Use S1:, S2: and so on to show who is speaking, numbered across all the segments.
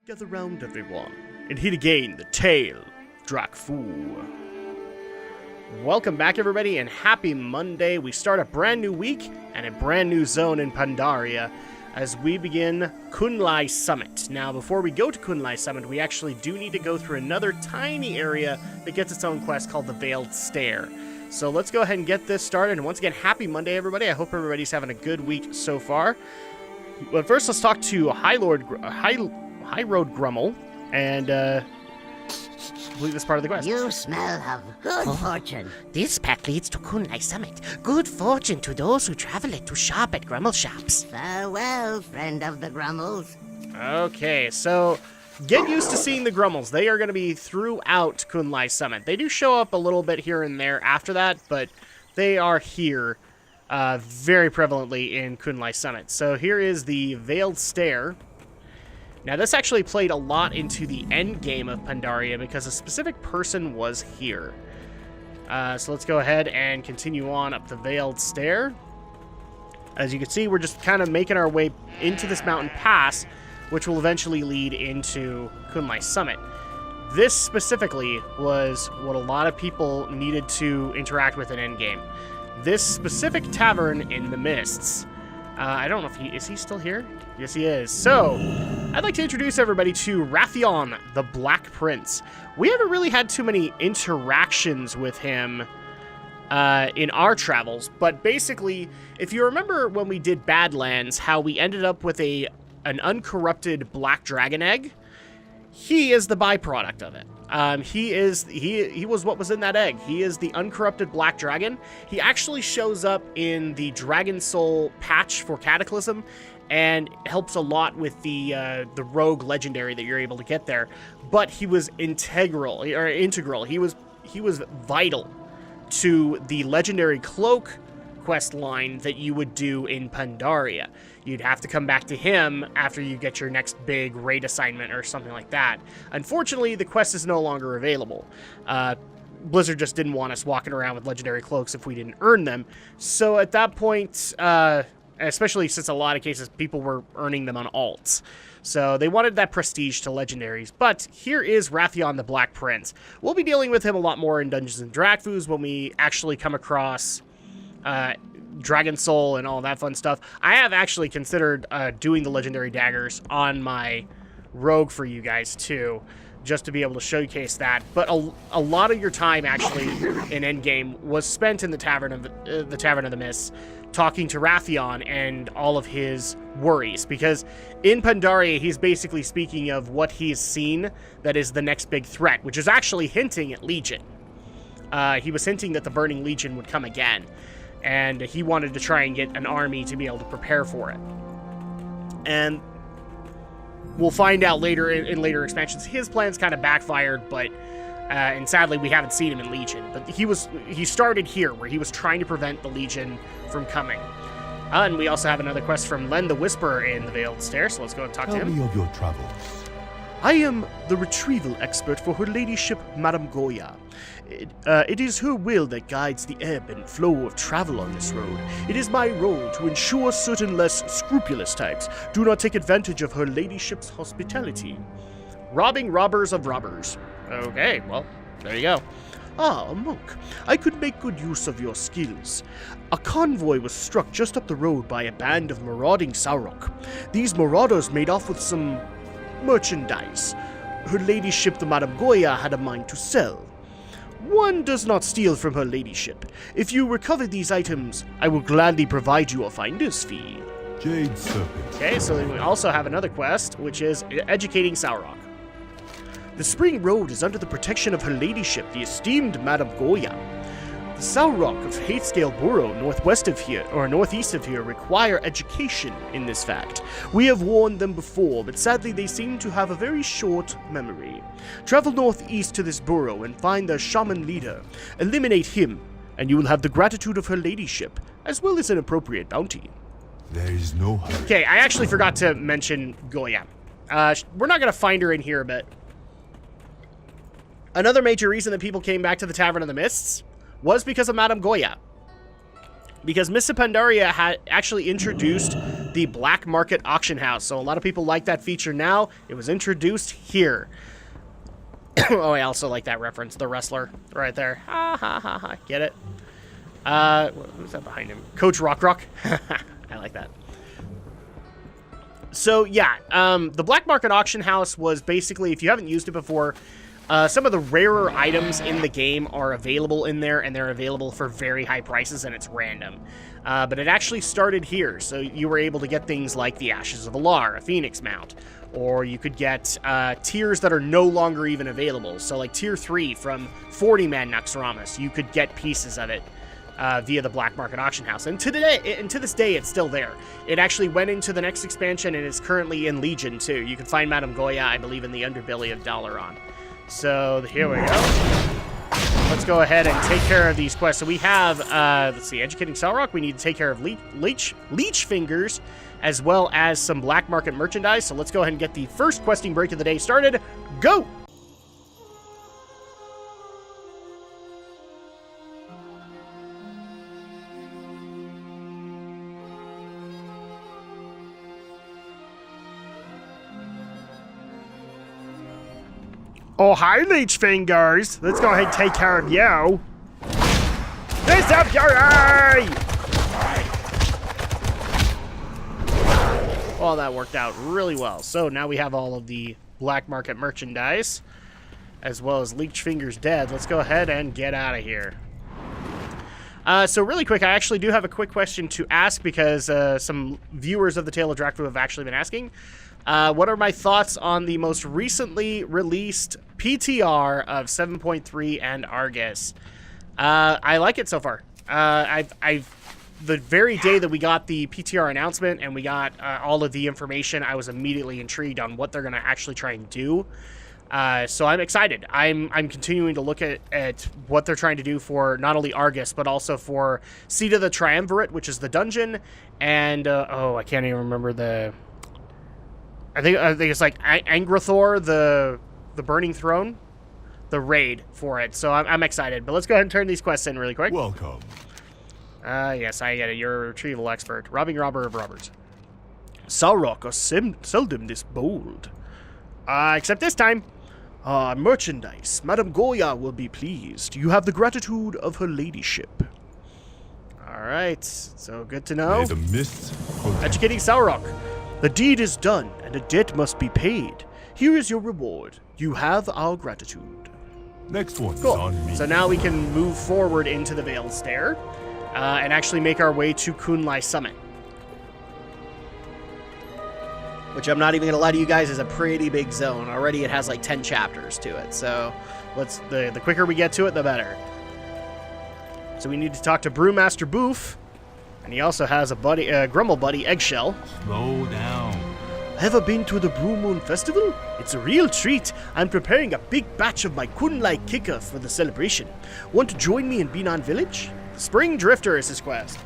S1: Gather round, everyone, and hear again the tale of Drakfu. Welcome back, everybody, and happy Monday. We start a brand new week and a brand new zone in Pandaria as we begin Kun-Lai Summit. Now, before we go to Kun-Lai Summit, we actually do need to go through another tiny area that gets its own quest called the Veiled Stair. So let's go ahead and get this started. And once again, happy Monday, everybody. I hope everybody's having a good week so far. But first, let's talk to High Road Grummel and complete this part of the quest.
S2: You smell of good fortune.
S3: This path leads to Kun-Lai Summit. Good fortune to those who travel it to shop at Grummel shops.
S2: Farewell, friend of the Grummels.
S1: Okay, so get used to seeing the Grummels. They are going to be throughout Kun-Lai Summit. They do show up a little bit here and there after that, but they are here very prevalently in Kun-Lai Summit. So here is the Veiled Stair. Now, this actually played a lot into the end game of Pandaria because a specific person was here. So let's go ahead and continue on up the Veiled Stair. As you can see, we're just kind of making our way into this mountain pass, which will eventually lead into Kun-Lai Summit. This specifically was what a lot of people needed to interact with in endgame. This specific tavern in the mists. I don't know if is he still here? Yes, he is. So, I'd like to introduce everybody to Wrathion, the Black Prince. We haven't really had too many interactions with him in our travels, but basically, if you remember when we did Badlands, how we ended up with an uncorrupted black dragon egg, he is the byproduct of it. He was what was in that egg. He is the uncorrupted black dragon. He actually shows up in the Dragon Soul patch for Cataclysm and helps a lot with the rogue legendary that you're able to get there. But he was integral. He was vital to the legendary cloak quest line that you would do in Pandaria. You'd have to come back to him after you get your next big raid assignment or something like that. Unfortunately, the quest is no longer available. Blizzard just didn't want us walking around with legendary cloaks if we didn't earn them. So at that point, especially since a lot of cases people were earning them on alts, so they wanted that prestige to legendaries. But here is Wrathion the Black Prince. We'll be dealing with him a lot more in Dungeons and Drakfus when we actually come across Dragon Soul and all that fun stuff. I have actually considered doing the legendary daggers on my rogue for you guys too, just to be able to showcase that. But a lot of your time actually in endgame was spent in the Tavern of the Mists, talking to Wrathion and all of his worries, because in Pandaria he's basically speaking of what he's seen that is the next big threat, which is actually hinting at Legion. He was hinting that the Burning Legion would come again, and he wanted to try and get an army to be able to prepare for it. And we'll find out later in later expansions, his plans kind of backfired, but and sadly we haven't seen him in Legion. But he started here, where he was trying to prevent the Legion from coming. And we also have another quest from Len the Whisperer in the Veiled Stair, so let's go and talk to him.
S4: Tell me of your travels.
S1: I am the retrieval expert for her ladyship, Madame Goya. It is her will that guides the ebb and flow of travel on this road. It is my role to ensure certain less scrupulous types do not take advantage of her ladyship's hospitality. Robbing robbers of robbers. Okay, well, there you go. Ah, a monk. I could make good use of your skills. A convoy was struck just up the road by a band of marauding Saurok. These marauders made off with some merchandise. Her ladyship, the Madame Goya, had a mind to sell. One does not steal from her ladyship. If you recover these items, I will gladly provide you a finder's fee.
S4: Jade Serpent.
S1: Okay, so we also have another quest, which is educating Saurok. The Spring Road is under the protection of her ladyship, the esteemed Madame Goya. The Saurok of Hatescale Borough, northeast of here, require education in this fact. We have warned them before, but sadly they seem to have a very short memory. Travel northeast to this borough and find their shaman leader. Eliminate him, and you will have the gratitude of her ladyship, as well as an appropriate bounty.
S4: There is no hurry.
S1: Okay, I actually forgot to mention Goya. We're not going to find her in here, but another major reason that people came back to the Tavern of the Mists was because of Madame Goya. Because Miss Pandaria had actually introduced the Black Market Auction House. So a lot of people like that feature now. It was introduced here. Oh, I also like that reference. The wrestler right there. Ha, ha, ha, ha. Get it? Who's that behind him? Coach Rock. I like that. So, yeah, the Black Market Auction House was basically, if you haven't used it before, some of the rarer items in the game are available in there, and they're available for very high prices, and it's random. But it actually started here, so you were able to get things like the Ashes of Alar, a Phoenix mount, or you could get tiers that are no longer even available. So like Tier 3 from 40-man Naxxramas, you could get pieces of it via the Black Market Auction House. And to this day, it's still there. It actually went into the next expansion, and is currently in Legion, too. You can find Madame Goya, I believe, in the underbelly of Dalaran. So here we go. Let's go ahead and take care of these quests. So we have, let's see, Educating Salrock. We need to take care of Leech Fingers, as well as some Black Market merchandise. So let's go ahead and get the first questing break of the day started. Go! Oh, hi, Leech Fingers. Let's go ahead and take care of you. This up your eye! Well, that worked out really well. So now we have all of the Black Market merchandise, as well as Leech Fingers dead. Let's go ahead and get out of here. So really quick, I actually do have a quick question to ask, because some viewers of the Tale of Drakfu have actually been asking. What are my thoughts on the most recently released PTR of 7.3 and Argus? I like it so far. The very day that we got the PTR announcement and we got all of the information, I was immediately intrigued on what they're going to actually try and do. So I'm excited. I'm continuing to look at what they're trying to do for not only Argus, but also for Seat of the Triumvirate, which is the dungeon, and oh, I can't even remember the... I think it's like Angrathor, the Burning Throne, the raid for it. So I'm excited. But let's go ahead and turn these quests in really quick.
S4: Welcome.
S1: Yes, I get it. You're a retrieval expert. Robbing robber of robbers. Salrock are seldom this bold. Except this time. Merchandise. Madame Goya will be pleased. You have the gratitude of her ladyship. Alright, so good to know.
S4: May the mists protect.
S1: Educating Salrock. The deed is done, and a debt must be paid. Here is your reward. You have our gratitude.
S4: Next one
S1: Cool.
S4: is on me.
S1: So now we can move forward into the Veiled Stair, and actually make our way to Kun-Lai Summit. Which I'm not even going to lie to you guys is a pretty big zone. Already it has like 10 chapters to it, so the quicker we get to it, the better. So we need to talk to Brewmaster Boof. And he also has a buddy, Grumble buddy, Eggshell.
S4: Slow down.
S1: Ever been to the Blue Moon Festival? It's a real treat. I'm preparing a big batch of my Kun-Lai kicker for the celebration. Want to join me in Binan Village? Spring Drifter is his quest.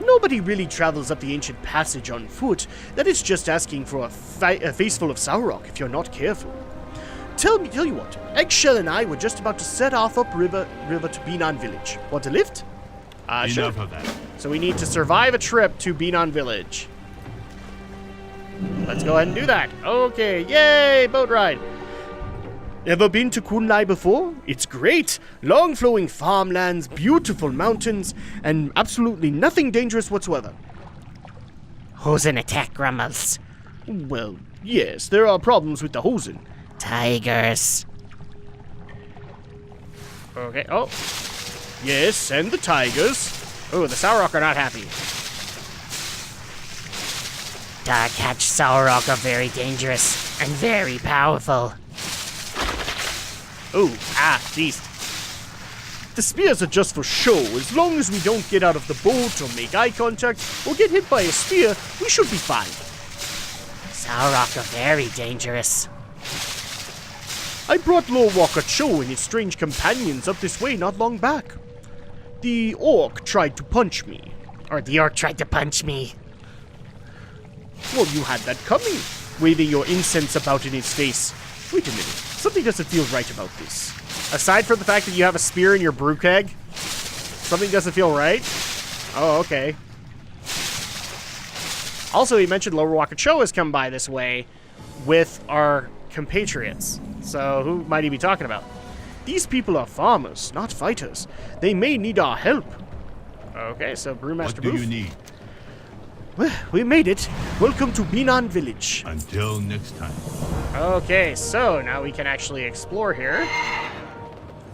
S1: Nobody really travels up the ancient passage on foot. That is just asking for a face full of Saurock if you're not careful. Tell you what, Eggshell and I were just about to set off upriver to Binan Village. Want a lift? Sure.
S4: Enough of that.
S1: So we need to survive a trip to Binan Village. Let's go ahead and do that. Okay, yay, boat ride. Ever been to Kun-Lai before? It's great. Long flowing farmlands, beautiful mountains, and absolutely nothing dangerous whatsoever.
S3: Hosen attack Grummels.
S1: Well, yes, there are problems with the Hosen.
S3: Tigers.
S1: Okay, oh. Yes, and the tigers. Oh, the Saurock are not happy.
S3: Dark Hatch Saurock are very dangerous and very powerful.
S1: Oh, jeez. The spears are just for show. As long as we don't get out of the boat or make eye contact or get hit by a spear, we should be fine.
S3: Saurock are very dangerous.
S1: I brought Lord Walker Cho and his strange companions up this way not long back. The orc tried to punch me.
S3: Or the orc tried to punch me.
S1: Well, you had that coming, waving your incense about in his face. Wait a minute, something doesn't feel right about this. Aside from the fact that you have a spear in your brew keg, something doesn't feel right? Oh, okay. Also, he mentioned Lower Wakacho has come by this way with our compatriots. So who might he be talking about? These people are farmers, not fighters. They may need our help. Okay, so Brewmaster
S4: What do
S1: Boof.
S4: you need?
S1: Well, we made it. Welcome to Binan Village.
S4: Until next time.
S1: Okay, so now we can actually explore here.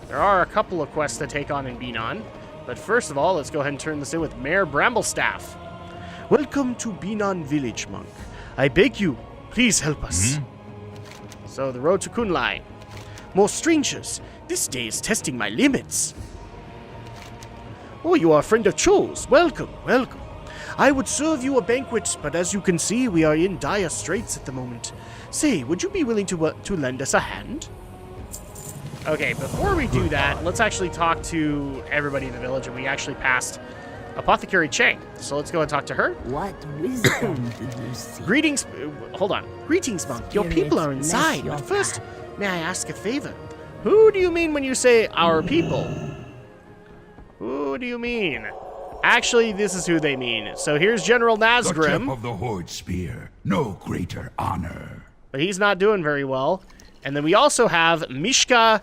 S1: There are a couple of quests to take on in Binan. But first of all, let's go ahead and turn this in with Mayor Bramblestaff. Welcome to Binan Village, monk. I beg you, please help us. So the road to Kun-Lai. More strangers. This day is testing my limits. Oh, you are a friend of Cho's. Welcome, welcome. I would serve you a banquet, but as you can see, we are in dire straits at the moment. Say, would you be willing to lend us a hand? Okay, before we do that, let's actually talk to everybody in the village, and we actually passed Apothecary Cheng. So let's go and talk to her.
S2: What wisdom do you see?
S1: Greetings, hold on. Greetings, monk. Your people are
S2: Spirits,
S1: inside,
S2: bless your
S1: but first, may I ask a favor? Who do you mean when you say our people? Who do you mean? Actually, this is who they mean. So here's General
S5: The tip
S1: Nazgrim,
S5: of the Horde Spear. No greater honor.
S1: but he's not doing very well. And then we also have Mishka,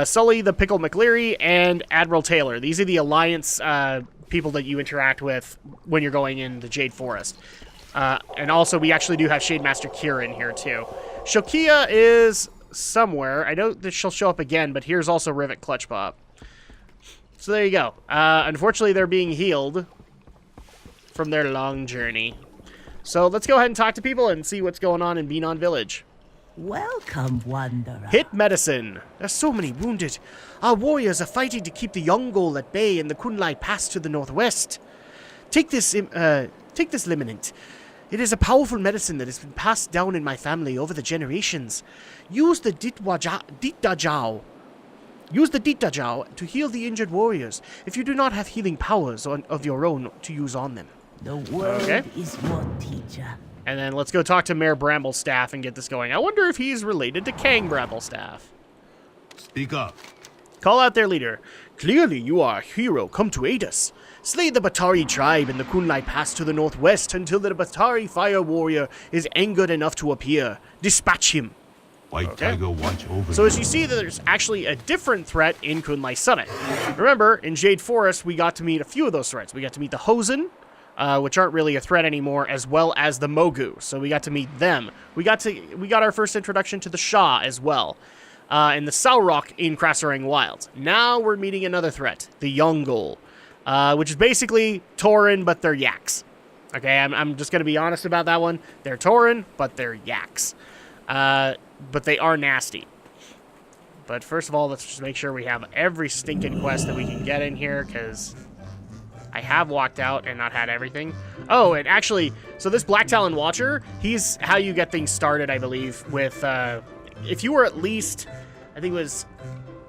S1: Sully, the Pickle McLeary, and Admiral Taylor. These are the Alliance people that you interact with when you're going in the Jade Forest. And also, we actually do have Shademaster Kira in here, too. Shokia is somewhere. I know that she'll show up again, but here's also Rivet Clutchpop. So there you go. Unfortunately, they're being healed from their long journey. So let's go ahead and talk to people and see what's going on in Binan Village.
S2: Welcome, wanderer.
S1: Hit medicine. There's so many wounded. Our warriors are fighting to keep the Yongol at bay in the Kun-Lai Pass to the northwest. Take this liminant. It is a powerful medicine that has been passed down in my family over the generations. Use the Ditdajao. Use the Ditdajao to heal the injured warriors if you do not have healing powers of your own to use on them.
S2: The world is your teacher.
S1: And then let's go talk to Mayor Bramblestaff and get this going. I wonder if he's related to Kang Bramblestaff.
S4: Speak up.
S1: Call out their leader. Clearly you are a hero. Come to aid us. Slay the Batari tribe in the Kun-Lai Pass to the northwest until the Batari fire warrior is angered enough to appear. Dispatch him.
S4: White Tiger watch over
S1: So
S4: you.
S1: as you see, there's actually a different threat in Kun-Lai Summit. Remember, in Jade Forest, we got to meet a few of those threats. We got to meet the Hosen, which aren't really a threat anymore, as well as the Mogu. So we got to meet them. We got our first introduction to the Sha as well, and the Saurok in Krasarang Wilds. Now we're meeting another threat, the Yongol, which is basically Tauren, but they're yaks. Okay, I'm just going to be honest about that one. They're Tauren, but they're yaks. But they are nasty. But first of all, let's just make sure we have every stinking quest that we can get in here, because I have walked out and not had everything. Oh, and actually, so this Black Talon Watcher, he's how you get things started, I believe, with, if you were at least, I think it was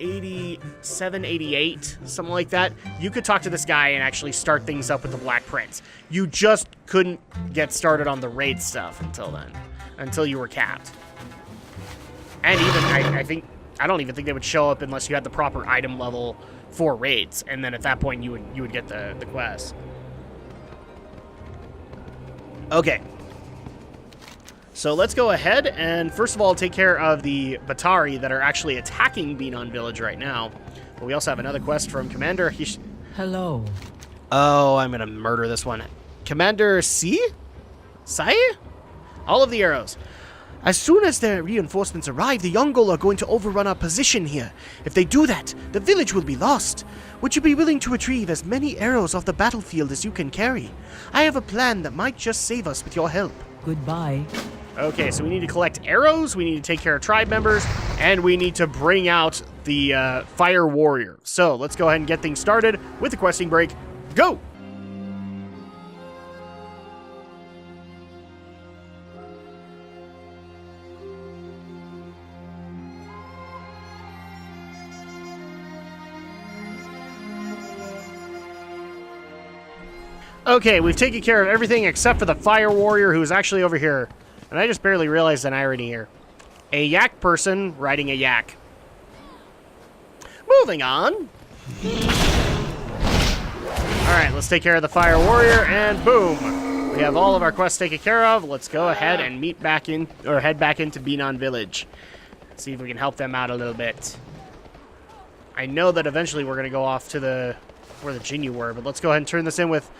S1: 87, 88, something like that, you could talk to this guy and actually start things up with the Black Prince. You just couldn't get started on the raid stuff until then, until you were capped. And even, I don't even think they would show up unless you had the proper item level for raids, and then at that point you would get the quest. Okay. So let's go ahead and first of all take care of the Batari that are actually attacking Binan Village right now. But we also have another quest from Commander
S6: Hello.
S1: Oh, I'm gonna murder this one. Commander Sai? All of the arrows. As soon as their reinforcements arrive, the Yongol are going to overrun our position here. If they do that, the village will be lost. Would you be willing to retrieve as many arrows off the battlefield as you can carry? I have a plan that might just save us with your help.
S6: Goodbye.
S1: Okay, so we need to collect arrows, we need to take care of tribe members, and we need to bring out the fire warrior. So let's go ahead and get things started with the questing break. Go! Okay, we've taken care of everything except for the fire warrior who's actually over here. And I just barely realized an irony here. A yak person riding a yak. Moving on. Alright, let's take care of the fire warrior, and boom. we have all of our quests taken care of. Let's go ahead and head back into Binan Village. See if we can help them out a little bit. I know that eventually we're going to go off to where the Jinyu were, but let's go ahead and turn this in with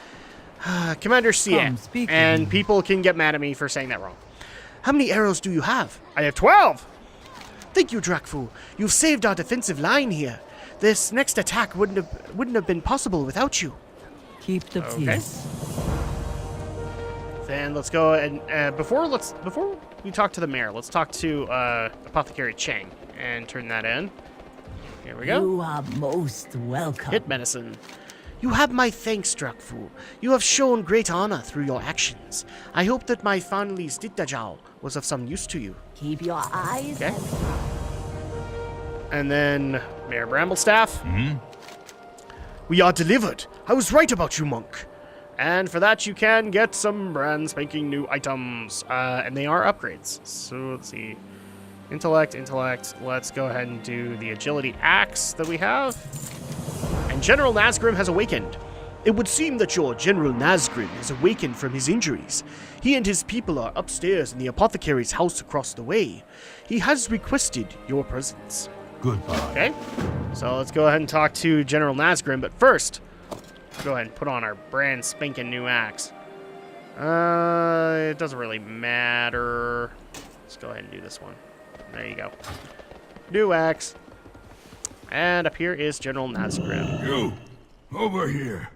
S1: Commander Sia. And people can get mad at me for saying that wrong. How many arrows do you have? I have 12. Thank you, Drakfu. You've saved our defensive line here. This next attack wouldn't have been possible without you.
S6: Keep the peace.
S1: Then let's go and before we talk to the mayor, let's talk to Apothecary Chang and turn that in. Here we go.
S2: You are most welcome.
S1: Hit medicine.
S3: You have my thanks, Drakfu. You have shown great honor through your actions. I hope that my family's Dittajal was of some use to you.
S2: Keep your eyes.
S1: Okay. And then Mayor Bramblestaff.
S3: We are delivered. I was right about you, monk.
S1: And for that, you can get some brand spanking new items. And they are upgrades. So let's see. Intellect. Let's go ahead and do the agility axe that we have. And General Nazgrim has awakened.
S3: It would seem that your General Nazgrim has awakened from his injuries. He and his people are upstairs in the apothecary's house across the way. He has requested your presence.
S4: Goodbye.
S1: Okay. So let's go ahead and talk to General Nazgrim. But first, go ahead and put on our brand spanking new axe. It doesn't really matter. Let's go ahead and do this one. There you go. New axe. And up here is General Nazgrim.
S5: You, over here.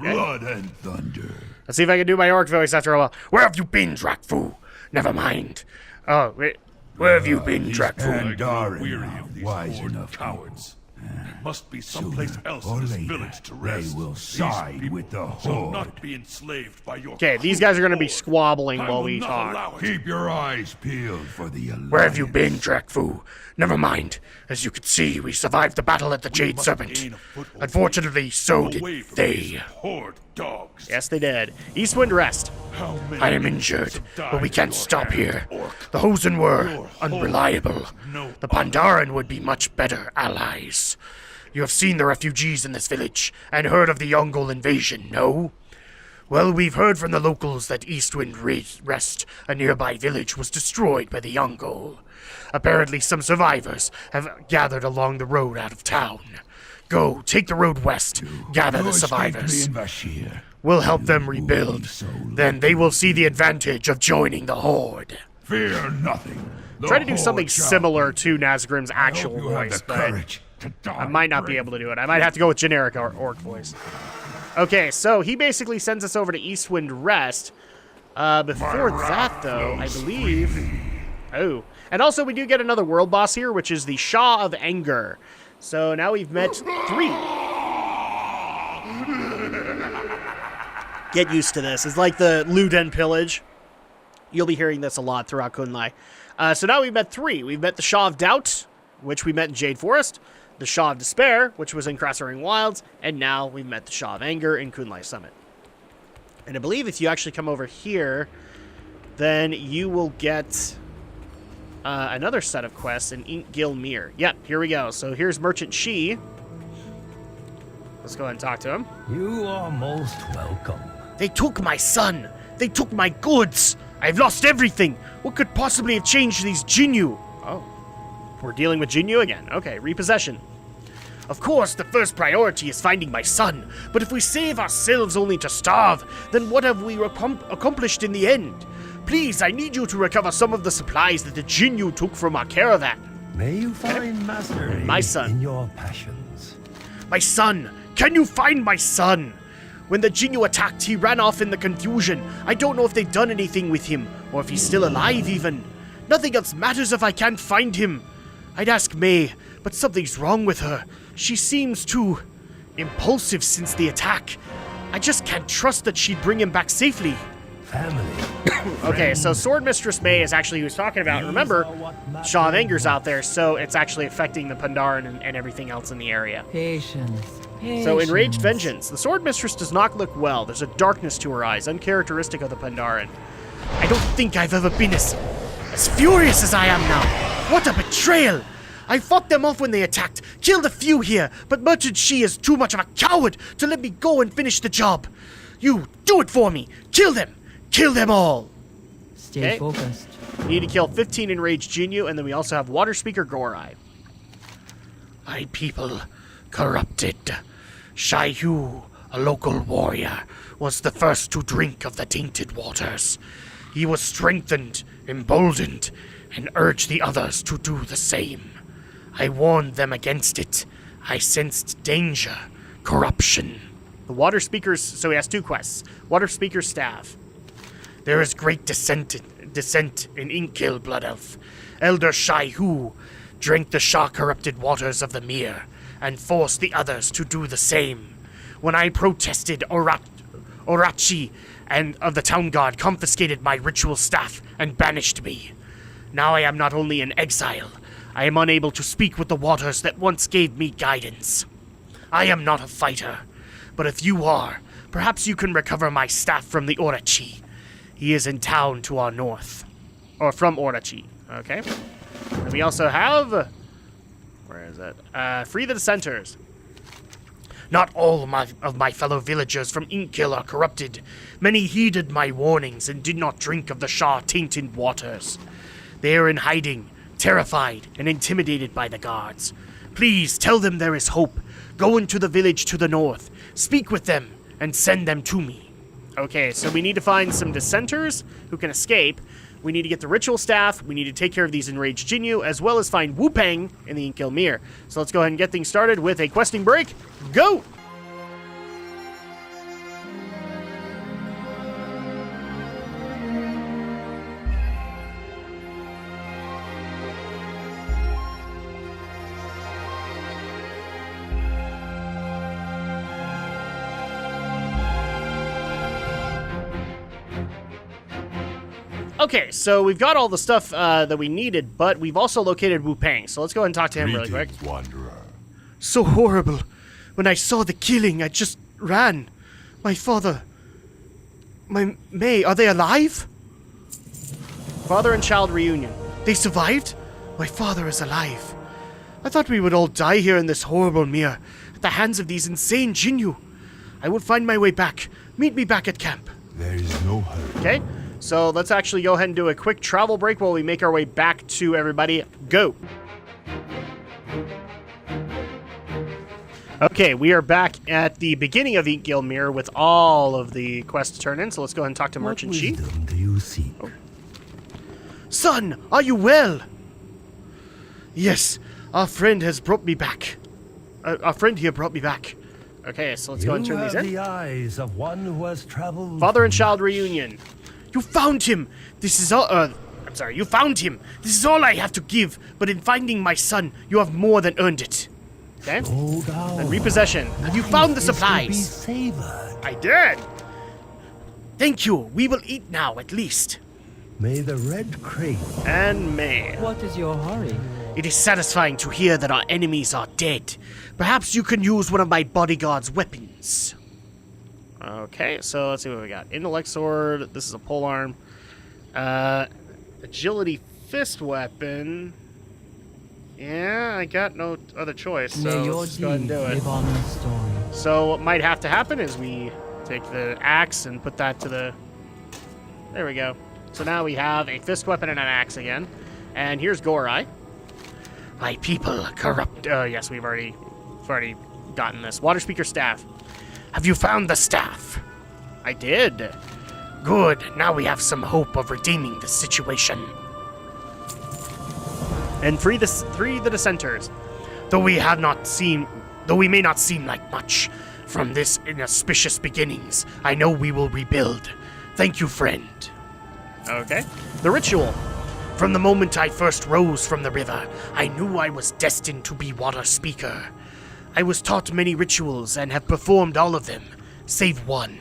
S1: Okay.
S5: Blood and thunder.
S1: Let's see if I can do my orc voice after a while. Where have you been, Drakfu? Never mind. Oh, wait. Where have you been, Drakfu?
S5: Pandaren now wise enough
S4: cowards. There must be someplace
S5: Sooner
S4: else
S5: or
S4: in this
S5: later,
S4: village to rest.
S5: they will
S4: These
S5: side
S4: people
S5: with the
S4: shall
S5: Horde.
S4: not be enslaved by your
S1: Okay, these guys are going to be
S4: horde.
S1: squabbling
S4: I
S1: while
S4: will
S1: we
S4: not
S1: talk.
S4: allow it.
S5: Keep your eyes peeled for the alliance.
S3: Where have you been, Drakfu? Never mind. As you can see, we survived the battle at the Jade
S4: must
S3: Serpent.
S4: gain a foothold
S3: Unfortunately, so did
S4: away from
S3: they.
S4: these horde dogs.
S1: Yes, they did. Eastwind Rest.
S4: How many
S3: I am
S4: innocents
S3: injured,
S4: have died
S3: but we
S4: in
S3: can't
S4: your
S3: stop
S4: hand,
S3: here.
S4: orc?
S3: The Hosen were
S4: Your
S3: unreliable.
S4: horde no
S3: The Pandaren would be much better allies. You have seen the refugees in this village and heard of the Yongol invasion, no? Well, we've heard from the locals that Eastwind Rest, a nearby village, was destroyed by the Yongol. Apparently, some survivors have gathered along the road out of town. Go, take the road west, gather the
S5: Go escape
S3: survivors.
S5: me in Bashir.
S3: We'll help them
S5: will be
S3: rebuild.
S5: so
S3: Then they will see the advantage of joining the Horde.
S5: Fear nothing. The
S1: Try to do
S5: Horde
S1: something
S5: shall
S1: similar
S5: be.
S1: to Nazgrim's
S5: I hope
S1: actual
S5: you have
S1: voice,
S5: the
S1: but
S5: courage to die
S1: I might not be able to do it. I might have to go with generic orc voice. Okay, so he basically sends us over to Eastwind Rest. Before that, though, I believe... Oh. And also, we do get another world boss here, which is the Sha of Anger. So now we've met 3. Get used to this. It's like the loot and pillage. You'll be hearing this a lot throughout Kun-Lai. So now we've met 3. We've met the Sha of Doubt, which we met in Jade Forest. The Sha of Despair, which was in Crossring Wilds. And now we've met the Sha of Anger in Kun-Lai Summit. And I believe if you actually come over here, then you will get another set of quests in Ink Gilmere. Yep, here we go. So here's Merchant Shi. Let's go ahead and talk to him.
S7: You are most welcome.
S3: They took my son. They took my goods. I've lost everything. What could possibly have changed these Jinyu?
S1: Oh, we're dealing with Jinyu again. Okay, repossession.
S3: Of course, the first priority is finding my son. But if we save ourselves only to starve, then what have we accomplished in the end? Please, I need you to recover some of the supplies that the Jinyu took from our caravan.
S7: May you find mastery
S1: My son.
S7: in your passions.
S3: My son! Can you find my son? When the Jinyu attacked, he ran off in the confusion. I don't know if they've done anything with him, or if he's still alive even. Nothing else matters if I can't find him. I'd ask May, but something's wrong with her. She seems too impulsive since the attack. I just can't trust that she'd bring him back safely.
S7: Family.
S1: Okay, so Sword Mistress May is actually who he's talking about. Remember, Sha of Anger's out there, so it's actually affecting the Pandaren and everything else in the area.
S6: Patience.
S1: So, Enraged Vengeance. The Sword Mistress does not look well. There's a darkness to her eyes, uncharacteristic of the Pandaren.
S3: I don't think I've ever been as furious as I am now. What a betrayal! I fought them off when they attacked, killed a few here, but Merchant Shi is too much of a coward to let me go and finish the job. You, do it for me! Kill them! Kill them all!
S6: Stay
S1: Okay.
S6: focused.
S1: We need to kill 15 enraged Jinyu, and then we also have Water Speaker Gorai.
S3: My people corrupted. Yu, a local warrior, was the first to drink of the tainted waters. He was strengthened, emboldened, and urged the others to do the same. I warned them against it. I sensed danger, corruption.
S1: The Water Speaker's... So he has 2 quests. Water Speaker's Staff.
S3: There is great descent in Inkil, Blood Elf. Elder Yu drank the Sha-corrupted waters of the Mere, and forced the others to do the same. When I protested, Orachi and of the town guard confiscated my ritual staff and banished me. Now I am not only in exile, I am unable to speak with the waters that once gave me guidance. I am not a fighter, but if you are, perhaps you can recover my staff from the Orachi. He is in town to our north.
S1: Or from Orachi. Okay. And we also have... Where is it? Free the Dissenters.
S3: Not all of my fellow villagers from Inkil are corrupted. Many heeded my warnings and did not drink of the Sha-tainted waters. They are in hiding, terrified and intimidated by the guards. Please tell them there is hope. Go into the village to the north, speak with them, and send them to me.
S1: Okay, so we need to find some Dissenters who can escape. We need to get the Ritual Staff. We need to take care of these enraged Jinyu, as well as find Wu Peng in the Inkil Mirror. So let's go ahead and get things started with a questing break. Go! Okay, so we've got all the stuff that we needed, but we've also located Wu Peng. So let's go ahead and talk to him really quick.
S5: Greetings, Wanderer.
S3: So horrible. When I saw the killing, I just ran. My father... My May, are they alive?
S1: Father and child reunion.
S3: They survived? My father is alive. I thought we would all die here in this horrible mere, at the hands of these insane Jinyu. I will find my way back. Meet me back at camp.
S5: There is no hurry.
S1: Okay, so let's actually go ahead and do a quick travel break while we make our way back to everybody. Go! Okay, we are back at the beginning of Inkil Mirror with all of the quests turned in, so let's go ahead and talk to
S7: What
S1: Merchant Chief.
S7: wisdom do you seek?
S3: Son, are you well? Yes, our friend has brought me back. Our friend here brought me back.
S1: Okay, so let's go ahead and
S7: You
S1: turn these
S7: have
S1: in.
S7: the eyes of one who has traveled.
S1: Father and child reunion.
S3: You found him! This is all, I'm sorry, you found him! This is all I have to give, but in finding my son, you have more than earned it.
S1: Okay,
S7: Slow down.
S1: and repossession.
S3: Have you found the
S7: Life is to
S3: supplies?
S7: be savored.
S1: I did!
S3: Thank you, we will eat now, at least.
S7: May the red crate.
S1: And May.
S6: What is your hurry?
S3: It is satisfying to hear that our enemies are dead. Perhaps you can use one of my bodyguard's weapons.
S1: Okay, so let's see what we got. Intellect sword. This is a polearm. Agility fist weapon. Yeah, I got no other choice, so
S6: May your
S1: let's just go ahead and
S6: deeds
S1: do it.
S6: live on in story.
S1: So what might have to happen is we take the axe and put that to the... There we go. So now we have a fist weapon and an axe again. And here's Gorai.
S3: My people corrupt.
S1: Yes, we've already gotten this. Water Speaker Staff.
S3: Have you found the staff?
S1: I did.
S3: Good, now we have some hope of redeeming the situation.
S1: And free the Dissenters.
S3: Though we may not seem like much from this inauspicious beginnings, I know we will rebuild. Thank you, friend.
S1: Okay. The Ritual.
S3: From the moment I first rose from the river, I knew I was destined to be Water Speaker. I was taught many rituals and have performed all of them, save one.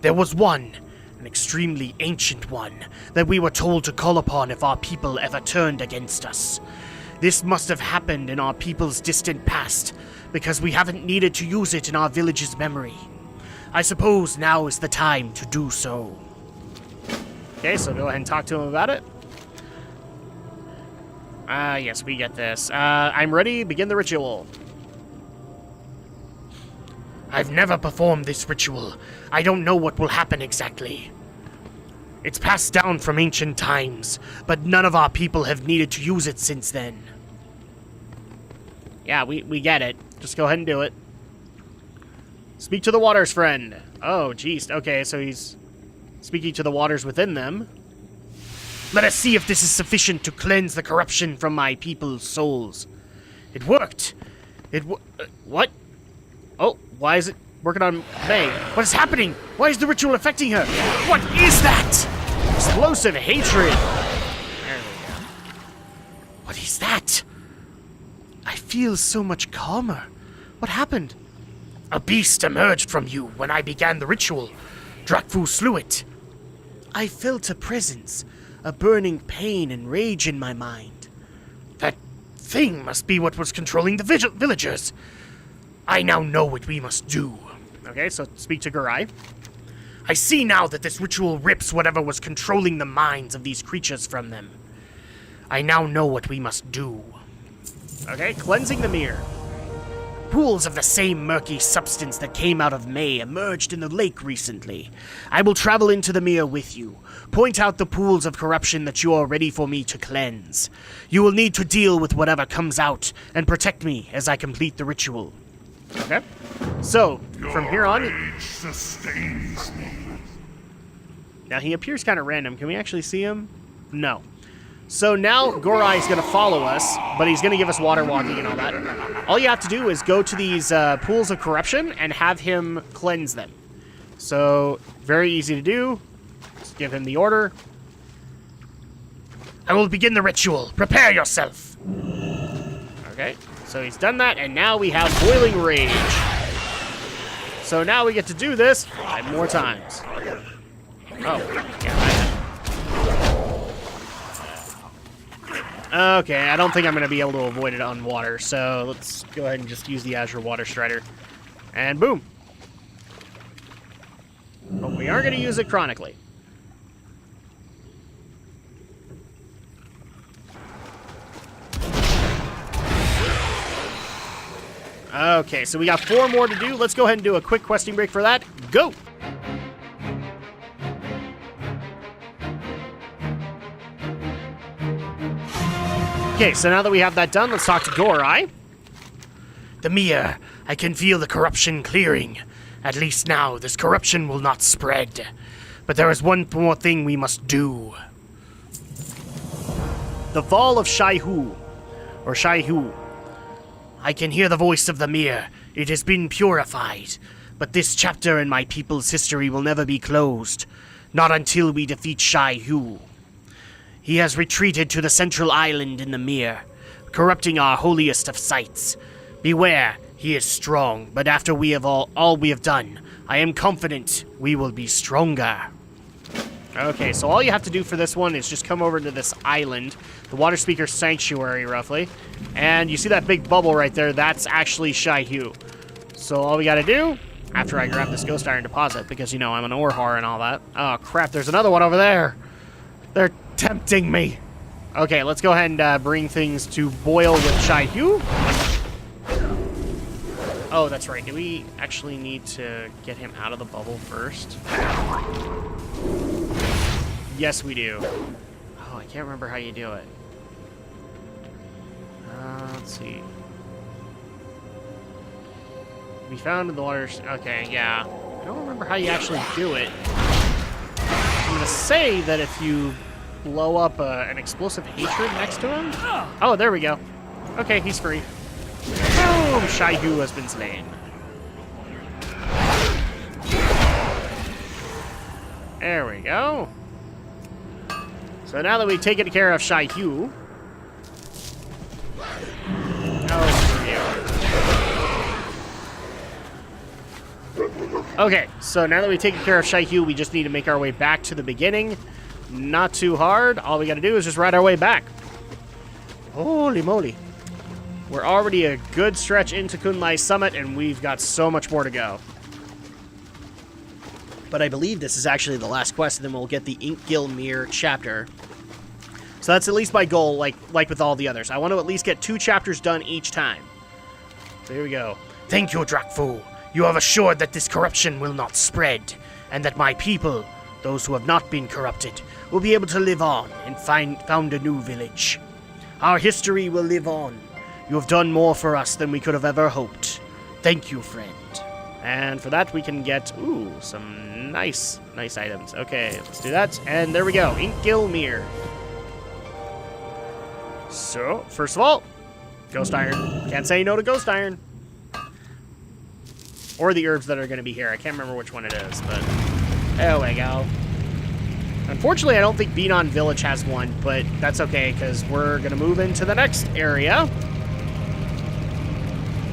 S3: There was one, an extremely ancient one, that we were told to call upon if our people ever turned against us. This must have happened in our people's distant past, because we haven't needed to use it in our village's memory. I suppose now is the time to do so.
S1: Okay, so go ahead and talk to him about it. Yes, we get this. I'm ready. Begin the ritual.
S3: I've never performed this ritual. I don't know what will happen exactly. It's passed down from ancient times, but none of our people have needed to use it since then.
S1: Yeah, we get it. Just go ahead and do it. Speak to the waters, friend. Oh, jeez. Okay, so he's speaking to the waters within them.
S3: Let us see if this is sufficient to cleanse the corruption from my people's souls. It worked.
S1: What? Oh, why is it working on May?
S3: What is happening? Why is the ritual affecting her? What is that?
S1: Explosive hatred. There we go.
S3: What is that? I feel so much calmer. What happened? A beast emerged from you when I began the ritual. Drakfu slew it. I felt a presence, a burning pain and rage in my mind. That thing must be what was controlling the villagers. I now know what we must do.
S1: Okay, so speak to Gurai.
S3: I see now that this ritual rips whatever was controlling the minds of these creatures from them. I now know what we must do.
S1: Okay, cleansing the mirror.
S3: Pools of the same murky substance that came out of May emerged in the lake recently. I will travel into the mirror with you. Point out the pools of corruption that you are ready for me to cleanse. You will need to deal with whatever comes out and protect me as I complete the ritual.
S1: Okay. So, from here on...
S5: Rage sustains me.
S1: Now, he appears kind of random. Can we actually see him? No. So now Gorai is going to follow us, but he's going to give us water walking and all that. All you have to do is go to these pools of corruption and have him cleanse them. So, very easy to do. Just give him the order.
S3: I will begin the ritual. Prepare yourself.
S1: Okay, so he's done that, and now we have Boiling Rage. So now we get to do this 5 more times. Oh, yeah. Okay, I don't think I'm going to be able to avoid it on water, so let's go ahead and just use the Azure Water Strider. And boom. But we are going to use it chronically. Okay, so we got 4 more to do. Let's go ahead and do a quick questing break for that. Go! Okay, so now that we have that done, let's talk to Gorai.
S3: The mirror. I can feel the corruption clearing. At least now, this corruption will not spread. But there is one more thing we must do.
S1: The Fall of Shai-Hu, or Shai-Hu.
S3: I can hear the voice of the mirror. It has been purified. But this chapter in my people's history will never be closed. Not until we defeat Shai-Hu. He has retreated to the central island in the mirror, corrupting our holiest of sites. Beware, he is strong, but after we have all we have done, I am confident we will be stronger.
S1: Okay, so all you have to do for this one is just come over to this island, the Water Speaker Sanctuary, roughly. And you see that big bubble right there? That's actually Shai-Hu. So all we gotta do, after I grab this Ghost Iron Deposit, because, you know, I'm an ore whore and all that. Oh, crap, there's another one over there. They're tempting me. Okay, let's go ahead and bring things to boil with Shai-Hu. Oh, that's right. Do we actually need to get him out of the bubble first? Yes, we do. Oh, I can't remember how you do it. Let's see. We found in the water... Okay, yeah. I don't remember how you actually do it. I'm going to say that if you blow up an explosive hatred next to him... Oh, there we go. Okay, he's free. Boom! Shai-Hu has been slain. There we go. So now that we've taken care of Shai-Hu... Okay, so now that we've taken care of Shai-Hu, we just need to make our way back to the beginning. Not too hard. All we gotta do is just ride our way back. Holy moly. We're already a good stretch into Kun-Lai Summit, and we've got so much more to go. But I believe this is actually the last quest, and then we'll get the Inkgill Mirror chapter. So that's at least my goal, like with all the others. I want to at least get 2 chapters done each time. So here we go.
S3: Thank you, Drakfu. You have assured that this corruption will not spread, and that my people, those who have not been corrupted, will be able to live on and found a new village. Our history will live on. You have done more for us than we could have ever hoped. Thank you, friend.
S1: And for that, we can get, ooh, some nice items. Okay, let's do that. And there we go, Ink Gilmere. So, first of all, Ghost Iron. Can't say no to Ghost Iron. Or the herbs that are going to be here. I can't remember which one it is, but there we go. Unfortunately, I don't think Beanon Village has one, but that's okay, because we're going to move into the next area,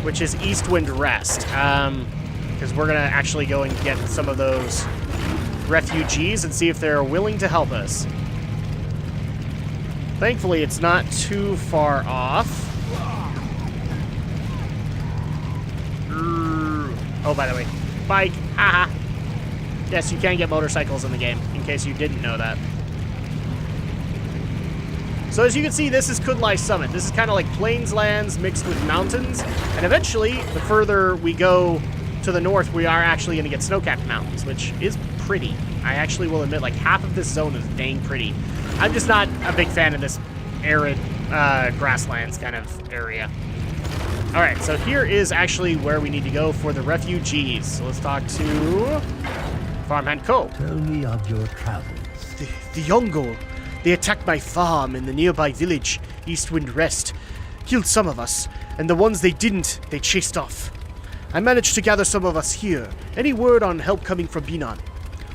S1: which is Eastwind Rest. Because we're going to actually go and get some of those refugees and see if they're willing to help us. Thankfully, it's not too far off. Oh, by the way, bike. Haha. Yes, you can get motorcycles in the game, in case you didn't know that. So as you can see, this is Kun-Lai Summit. This is kind of like Plainslands mixed with mountains. And eventually, the further we go to the north, we are actually going to get snow-capped mountains, which is pretty. I actually will admit, like, half of this zone is dang pretty. I'm just not a big fan of this arid grasslands kind of area. All right, so here is actually where we need to go for the refugees. So let's talk to Farmhand Co.
S7: Tell me of your travels.
S3: The Yongol. They attacked my farm in the nearby village, Eastwind Rest. Killed some of us, and the ones they didn't, they chased off. I managed to gather some of us here. Any word on help coming from Beanon?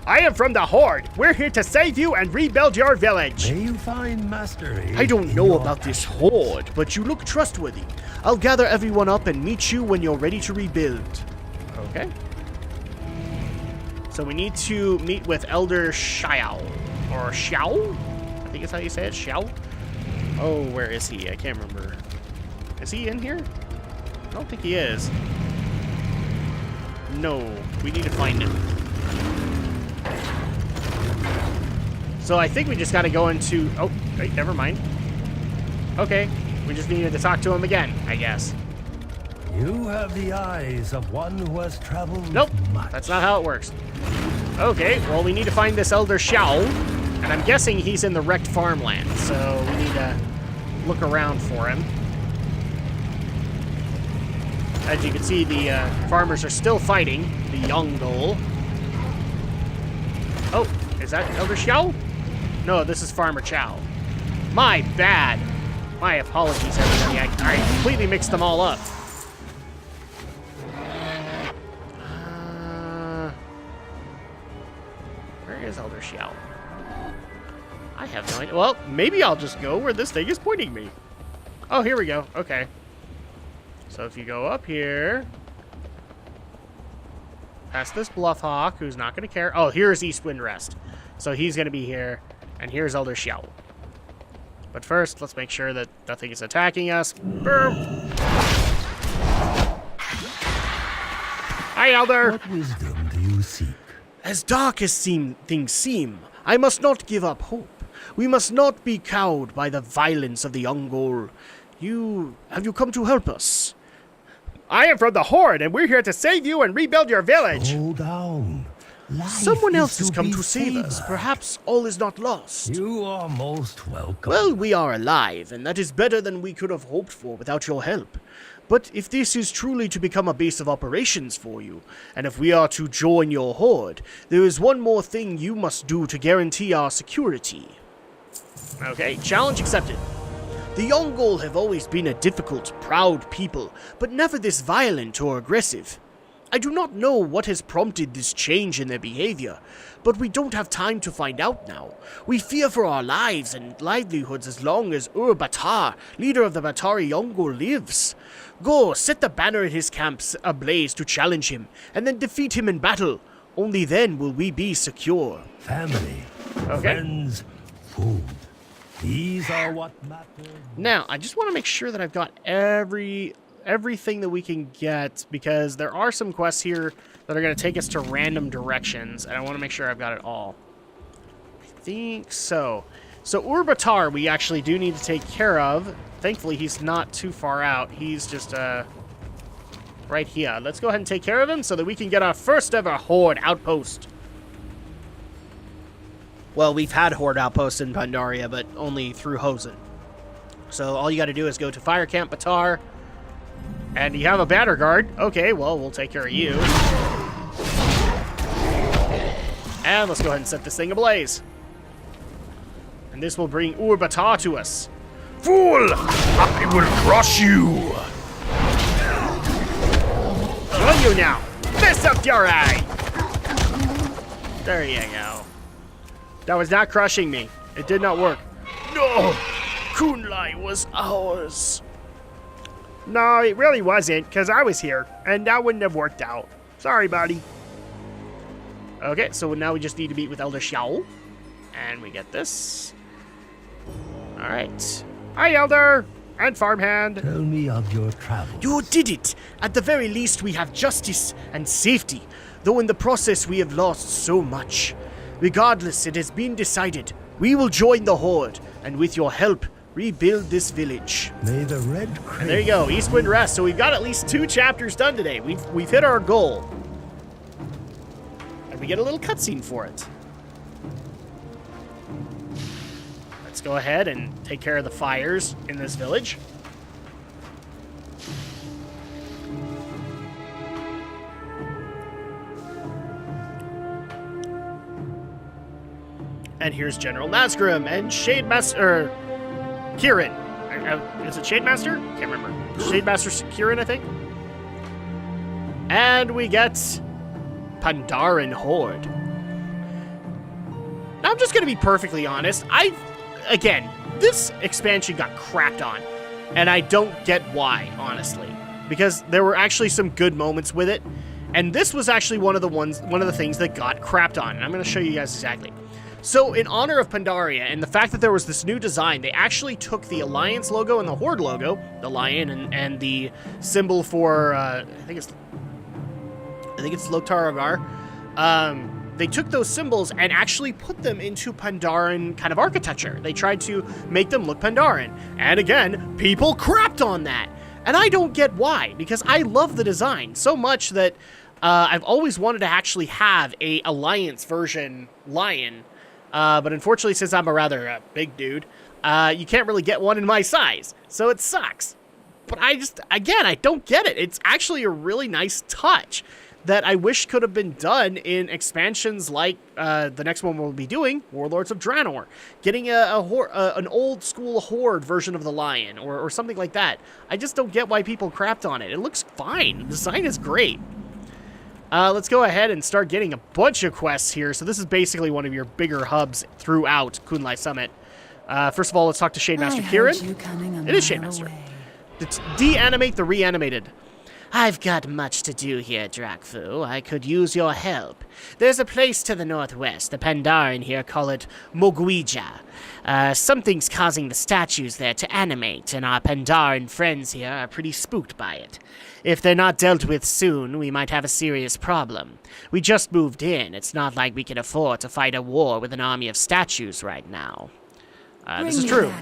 S1: I am from the Horde. We're here to save you and rebuild your village.
S7: May you find mastery.
S3: I don't
S7: in
S3: know
S7: your
S3: about this
S7: passion.
S3: horde, but you look trustworthy. I'll gather everyone up and meet you when you're ready to rebuild.
S1: Okay. So we need to meet with Elder Xiao. Or Xiao? I think it's how you say it, Xiao. Oh, where is he? I can't remember. Is he in here? I don't think he is. No, we need to find him. So I think we just got to go into... Oh, wait, never mind. Okay, we just needed to talk to him again, I guess.
S7: You have the eyes of one who has traveled
S1: Nope,
S7: much.
S1: that's not how it works. Okay, well, we need to find this Elder Xiao, and I'm guessing he's in the wrecked farmland, so we need to look around for him. As you can see, the farmers are still fighting the Yongol. Oh, is that Elder Xiao? No, this is Farmer Chow. My bad. My apologies, everybody. I completely mixed them all up. Where is Elder Xiao? I have no idea. Well, maybe I'll just go where this thing is pointing me. Oh, here we go. Okay. So if you go up here, past this Bluff Hawk, who's not going to care. Oh, here's Eastwind Rest. So he's going to be here. And here's Elder Xiao. But first, let's make sure that nothing is attacking us. Boom! Hi, Elder!
S7: What wisdom do you seek?
S3: As dark as things seem, I must not give up hope. We must not be cowed by the violence of the Yongol. Have you come to help us?
S1: I am from the Horde, and we're here to save you and rebuild your village.
S7: Hold down. Life
S3: Someone
S7: is
S3: else has come
S7: be
S3: to save us.
S7: savored.
S3: Perhaps all is not lost.
S7: You are most welcome.
S3: Well, we are alive, and that is better than we could have hoped for without your help. But if this is truly to become a base of operations for you, and if we are to join your horde, there is one more thing you must do to guarantee our security.
S1: Okay, challenge accepted.
S3: The Yongol have always been a difficult, proud people, but never this violent or aggressive. I do not know what has prompted this change in their behavior, but we don't have time to find out now. We fear for our lives and livelihoods as long as Batar, leader of the Batari Yongol, lives. Go, set the banner in his camps ablaze to challenge him, and then defeat him in battle. Only then will we be secure.
S7: Family,
S1: Okay.
S7: friends, food. These are what matter.
S1: Now, I just want to make sure that I've got everything that we can get, because there are some quests here that are going to take us to random directions, and I want to make sure I've got it all. I think so. So Batar, we actually do need to take care of. Thankfully, he's not too far out. He's just right here. Let's go ahead and take care of him so that we can get our first ever Horde outpost. Well, we've had Horde outposts in Pandaria, but only through Hosen. So all you got to do is go to Fire Camp Batar, and you have a banner guard. Okay, well, we'll take care of you. And let's go ahead and set this thing ablaze. And this will bring Ur-Batar to us.
S3: Fool! I will crush you!
S1: On you now! Fist of Fury! There you go. That was not crushing me. It did not work.
S3: No! Kun-Lai was ours.
S1: No, it really wasn't, because I was here, and that wouldn't have worked out. Sorry, buddy. Okay, so now we just need to meet with Elder Xiao. And we get this. Alright. Hi, Elder! And Farmhand.
S7: Tell me of your travels.
S3: You did it! At the very least, we have justice and safety, though in the process we have lost so much. Regardless, it has been decided. We will join the Horde, and with your help, rebuild this village.
S7: May the red
S1: And there you go, Eastwind Rest. So we've got at least 2 chapters done today. We've hit our goal. And we get a little cutscene for it. Let's go ahead and take care of the fires in this village. And here's General Nazgrim and Shade Master Kieran. Is it Shade Master? Can't remember. Shade Master Kieran, I think. And we get Pandaren Horde. Now, I'm just going to be perfectly honest. Again, this expansion got crapped on. And I don't get why, honestly. Because there were actually some good moments with it. And this was actually one of the things that got crapped on. And I'm going to show you guys exactly. So, in honor of Pandaria and the fact that there was this new design, they actually took the Alliance logo and the Horde logo, the lion and the symbol for, I think it's Loktar Agar. They took those symbols and actually put them into Pandaren kind of architecture. They tried to make them look Pandaren. And again, people crapped on that. And I don't get why, because I love the design so much that I've always wanted to actually have a Alliance version lion. But unfortunately, since I'm a rather big dude, you can't really get one in my size. So it sucks. But I don't get it. It's actually a really nice touch that I wish could have been done in expansions like the next one we'll be doing, Warlords of Draenor. Getting an old school Horde version of the lion or something like that. I just don't get why people crapped on it. It looks fine. The design is great. Let's go ahead and start getting a bunch of quests here. So this is basically one of your bigger hubs throughout Kun-Lai Summit. First of all, let's talk to Shade Master Kieran. It is Shade Master. Let's de-animate the reanimated.
S8: I've got much to do here, Drakfu. I could use your help. There's a place to the northwest. The Pandaren here call it Moguija. Something's causing the statues there to animate, and our Pandaren friends here are pretty spooked by it. If they're not dealt with soon, we might have a serious problem. We just moved in. It's not like we can afford to fight a war with an army of statues right now.
S1: This is true.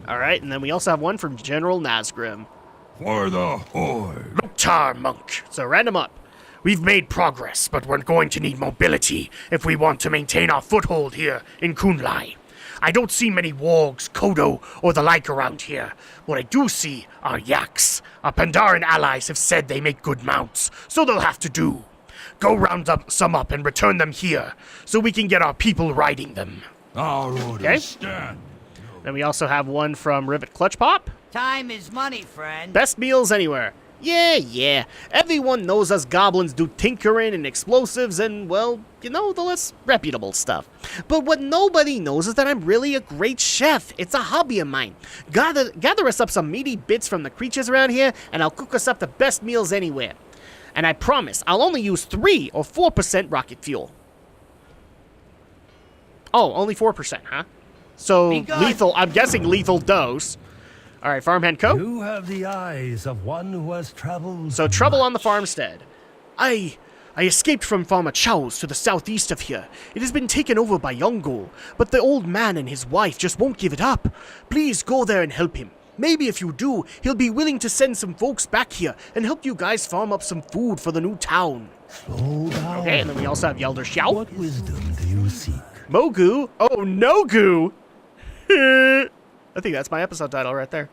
S1: Alright, and then we also have one from General Nazgrim.
S4: For the Horde.
S3: Loktar, monk.
S1: So random up.
S3: We've made progress, but we're going to need mobility if we want to maintain our foothold here in Kun-Lai. I don't see many wargs, Kodo, or the like around here. What I do see are yaks. Our Pandaren allies have said they make good mounts, so they'll have to do. Go round some up and return them here, so we can get our people riding them.
S4: Our orders stand.
S1: Then we also have one from Rivet Clutch Pop.
S2: Time is money, friend.
S1: Best meals anywhere.
S8: Yeah.
S1: Everyone knows us goblins do tinkering and explosives and, well, you know, the less reputable stuff. But what nobody knows is that I'm really a great chef. It's a hobby of mine. Gather us up some meaty bits from the creatures around here, and I'll cook us up the best meals anywhere. And I promise, I'll only use 3 or 4% rocket fuel. Oh, only 4%, huh? So, lethal, I'm guessing lethal dose. All right, Farmhand Co.
S7: You have the eyes of one who has traveled.
S1: So trouble on the farmstead.
S3: I escaped from Farmer Chow's to the southeast of here. It has been taken over by Yongo, but the old man and his wife just won't give it up. Please go there and help him. Maybe if you do, he'll be willing to send some folks back here and help you guys farm up some food for the new town.
S7: Slow down.
S1: Okay, and then we also have Yelder Xiao.
S7: What wisdom do you seek?
S1: Mogu. Oh, no goo. I think that's my episode title right there.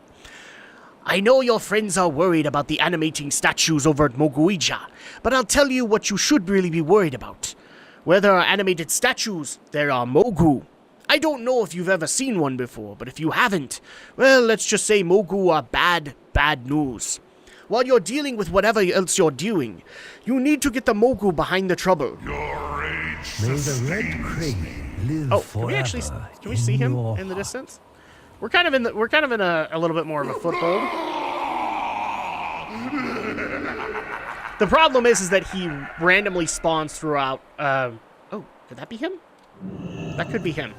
S3: I know your friends are worried about the animating statues over at Moguija, but I'll tell you what you should really be worried about. Where there are animated statues, there are Mogu. I don't know if you've ever seen one before, but if you haven't, well, let's just say Mogu are bad, bad news. While you're dealing with whatever else you're doing, you need to get the Mogu behind the trouble.
S5: Your rage
S7: May the
S5: sustains
S7: red crate
S5: me.
S7: live
S1: Oh,
S7: forever.
S1: can we see him
S7: your
S1: in the
S7: heart.
S1: distance? We're kind of in a little bit more of a foothold. The problem is that he randomly spawns throughout. Oh, could that be him? That could be him.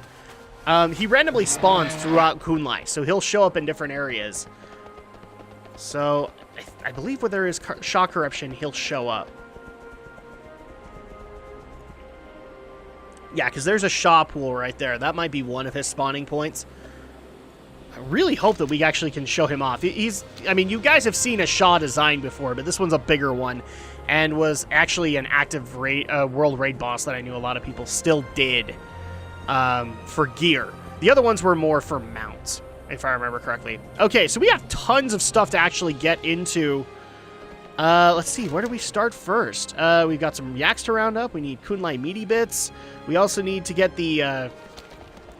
S1: He randomly spawns throughout Kun-Lai, so he'll show up in different areas. So I believe where there is Sha corruption, he'll show up. Yeah, because there's a Sha pool right there. That might be one of his spawning points. I really hope that we actually can show him off. I mean, you guys have seen a Sha design before, but this one's a bigger one and was actually an active world raid boss that I knew a lot of people still did for gear. The other ones were more for mounts, if I remember correctly. Okay, so we have tons of stuff to actually get into. Let's see, where do we start first? We've got some yaks to round up. We need Kun-Lai meaty bits. We also need to get the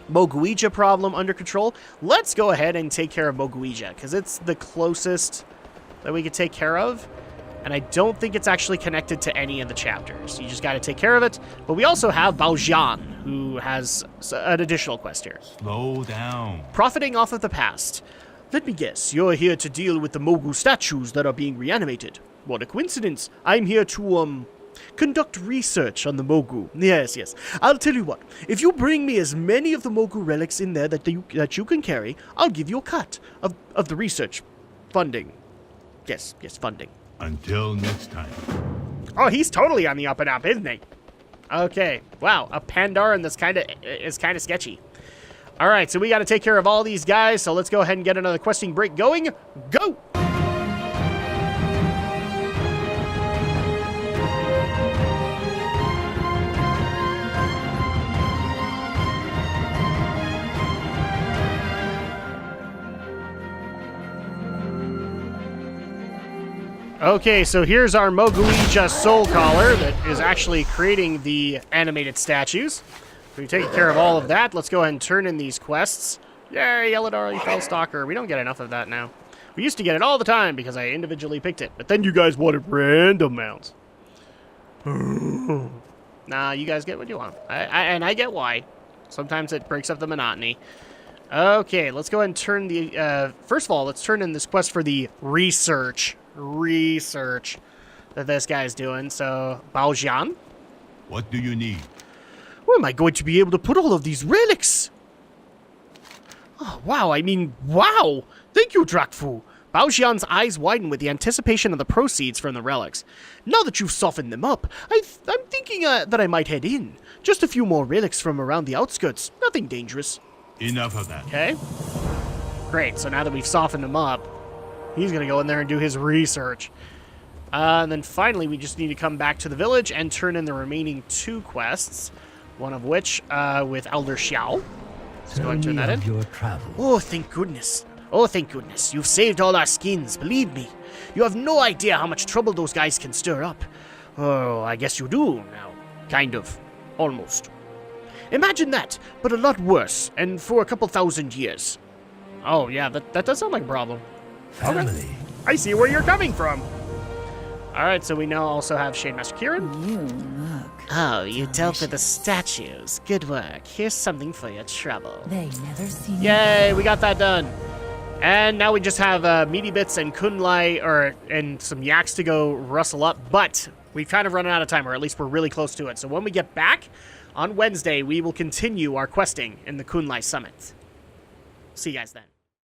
S1: Moguija problem under control. Let's go ahead and take care of Moguija, because it's the closest that we could take care of. And I don't think it's actually connected to any of the chapters. You just got to take care of it. But we also have Baojian, who has an additional quest here.
S4: Slow down.
S1: Profiting off of the past.
S3: Let me guess, you're here to deal with the Mogu statues that are being reanimated. What a coincidence. I'm here to, conduct research on the Mogu. Yes. I'll tell you what. If you bring me as many of the Mogu relics in there that you can carry, I'll give you a cut of the research funding. Yes, funding.
S4: Until next time.
S1: Oh, he's totally on the up and up, isn't he? Okay. Wow, a Pandaran that's is kind of sketchy. All right, so we got to take care of all these guys, so let's go ahead and get another questing break going. Go! Okay, so here's our Moguija Soul Collar that is actually creating the animated statues. We've taken care of all of that. Let's go ahead and turn in these quests. Yay, Elidar, Fellstalker. We don't get enough of that now. We used to get it all the time because I individually picked it, but then you guys wanted random mounts. Nah, you guys get what you want. And I get why. Sometimes it breaks up the monotony. Okay, let's go ahead and turn the... first of all, let's turn in this quest for the research that this guy's doing. So, Baojian.
S4: What do you need?
S3: Where am I going to be able to put all of these relics? Oh, wow, wow! Thank you, Drakfu!
S1: Baojian's eyes widen with the anticipation of the proceeds from the relics.
S3: Now that you've softened them up, I'm thinking that I might head in. Just a few more relics from around the outskirts. Nothing dangerous.
S4: Enough of that.
S1: Okay. Great, so now that we've softened him up, he's going to go in there and do his research. And then finally, we just need to come back to the village and turn in the remaining 2 quests. One of which, with Elder Xiao. Let's go ahead and turn that in.
S7: Your travel.
S3: Oh, thank goodness. You've saved all our skins, believe me. You have no idea how much trouble those guys can stir up. Oh, I guess you do now. Kind of. Almost. Imagine that, but a lot worse, and for a couple thousand years.
S1: Oh, yeah, that does sound like a problem.
S7: Family.
S1: I see where you're coming from. All right, so we now also have Shade Master Kieran.
S2: You look.
S8: Oh, you dealt with the statues. Good work. Here's something for your trouble.
S2: They never see me.
S1: Yay, we got that done. And now we just have meaty bits and Kun-Lai, and some yaks to go rustle up. But we've kind of run out of time, or at least we're really close to it. So when we get back on Wednesday, we will continue our questing in the Kun-Lai Summit. See you guys then.